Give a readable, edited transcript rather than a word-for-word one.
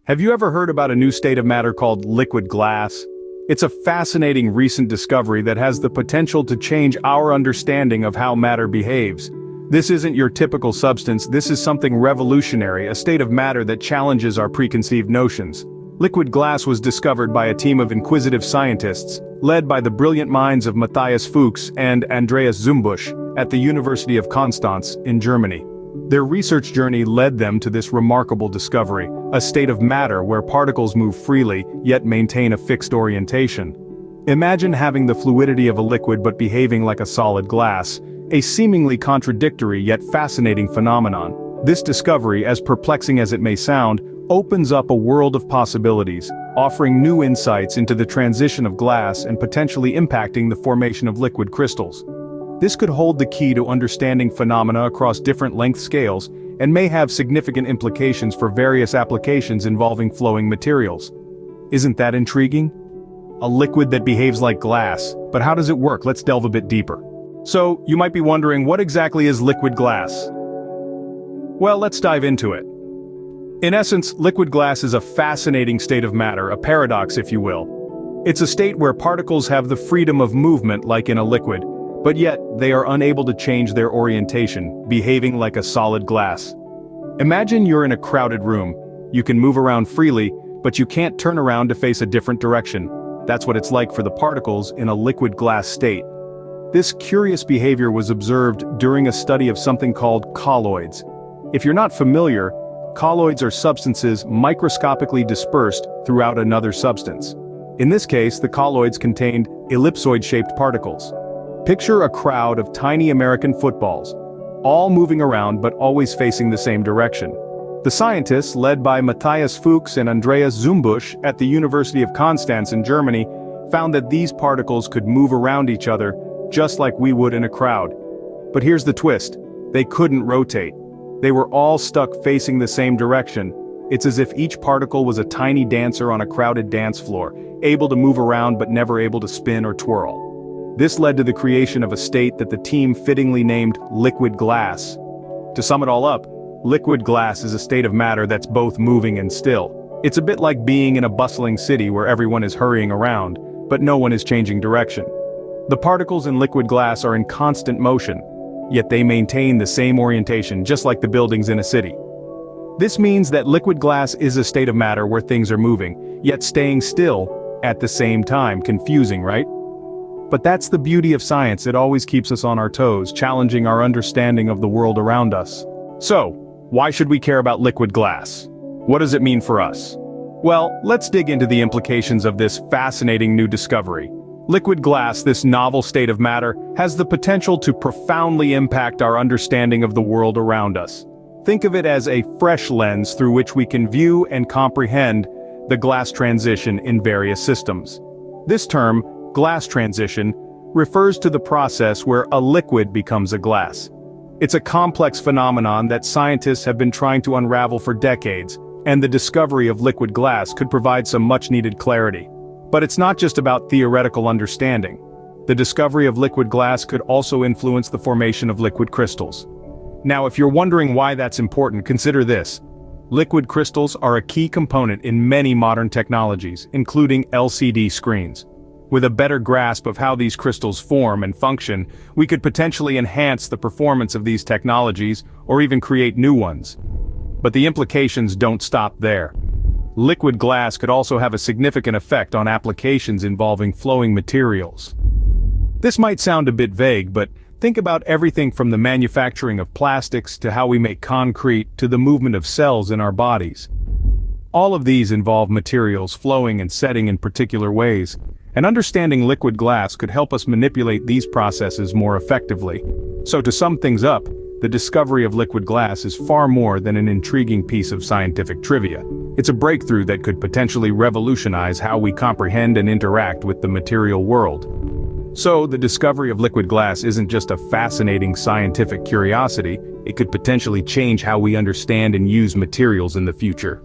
Have you ever heard about a new state of matter called liquid glass? It's a fascinating recent discovery that has the potential to change our understanding of how matter behaves. This isn't your typical substance, this is something revolutionary, a state of matter that challenges our preconceived notions. Liquid glass was discovered by a team of inquisitive scientists, led by the brilliant minds of Matthias Fuchs and Andreas Zumbusch, at the University of Konstanz in Germany. Their research journey led them to this remarkable discovery, a state of matter where particles move freely, yet maintain a fixed orientation. Imagine having the fluidity of a liquid but behaving like a solid glass, a seemingly contradictory yet fascinating phenomenon. This discovery, as perplexing as it may sound, opens up a world of possibilities, offering new insights into the transition of glass and potentially impacting the formation of liquid crystals. This could hold the key to understanding phenomena across different length scales and may have significant implications for various applications involving flowing materials. Isn't that intriguing? A liquid that behaves like glass, but how does it work? Let's delve a bit deeper. So, you might be wondering, what exactly is liquid glass? Well, let's dive into it. In essence, liquid glass is a fascinating state of matter, a paradox if you will. It's a state where particles have the freedom of movement like in a liquid, but yet they are unable to change their orientation, behaving like a solid glass. Imagine you're in a crowded room. You can move around freely, but you can't turn around to face a different direction. That's what it's like for the particles in a liquid glass state. This curious behavior was observed during a study of something called colloids. If you're not familiar, colloids are substances microscopically dispersed throughout another substance. In this case, the colloids contained ellipsoid-shaped particles. Picture a crowd of tiny American footballs, all moving around but always facing the same direction. The scientists, led by Matthias Fuchs and Andreas Zumbusch at the University of Konstanz in Germany, found that these particles could move around each other just like we would in a crowd. But here's the twist: they couldn't rotate. They were all stuck facing the same direction. It's as if each particle was a tiny dancer on a crowded dance floor, able to move around but never able to spin or twirl. This led to the creation of a state that the team fittingly named liquid glass. To sum it all up, liquid glass is a state of matter that's both moving and still. It's a bit like being in a bustling city where everyone is hurrying around, but no one is changing direction. The particles in liquid glass are in constant motion, yet they maintain the same orientation just like the buildings in a city. This means that liquid glass is a state of matter where things are moving, yet staying still at the same time. Confusing, right? But that's the beauty of science, it always keeps us on our toes, challenging our understanding of the world around us. So, why should we care about liquid glass? What does it mean for us? Well, let's dig into the implications of this fascinating new discovery. Liquid glass, this novel state of matter, has the potential to profoundly impact our understanding of the world around us. Think of it as a fresh lens through which we can view and comprehend the glass transition in various systems. This term, glass transition, refers to the process where a liquid becomes a glass. It's a complex phenomenon that scientists have been trying to unravel for decades, and the discovery of liquid glass could provide some much-needed clarity. But it's not just about theoretical understanding. The discovery of liquid glass could also influence the formation of liquid crystals. Now, if you're wondering why that's important, consider this. Liquid crystals are a key component in many modern technologies, including LCD screens. With a better grasp of how these crystals form and function, we could potentially enhance the performance of these technologies or even create new ones. But the implications don't stop there. Liquid glass could also have a significant effect on applications involving flowing materials. This might sound a bit vague, but think about everything from the manufacturing of plastics to how we make concrete to the movement of cells in our bodies. All of these involve materials flowing and setting in particular ways, and understanding liquid glass could help us manipulate these processes more effectively. So to sum things up, the discovery of liquid glass is far more than an intriguing piece of scientific trivia. It's a breakthrough that could potentially revolutionize how we comprehend and interact with the material world. So the discovery of liquid glass isn't just a fascinating scientific curiosity, it could potentially change how we understand and use materials in the future.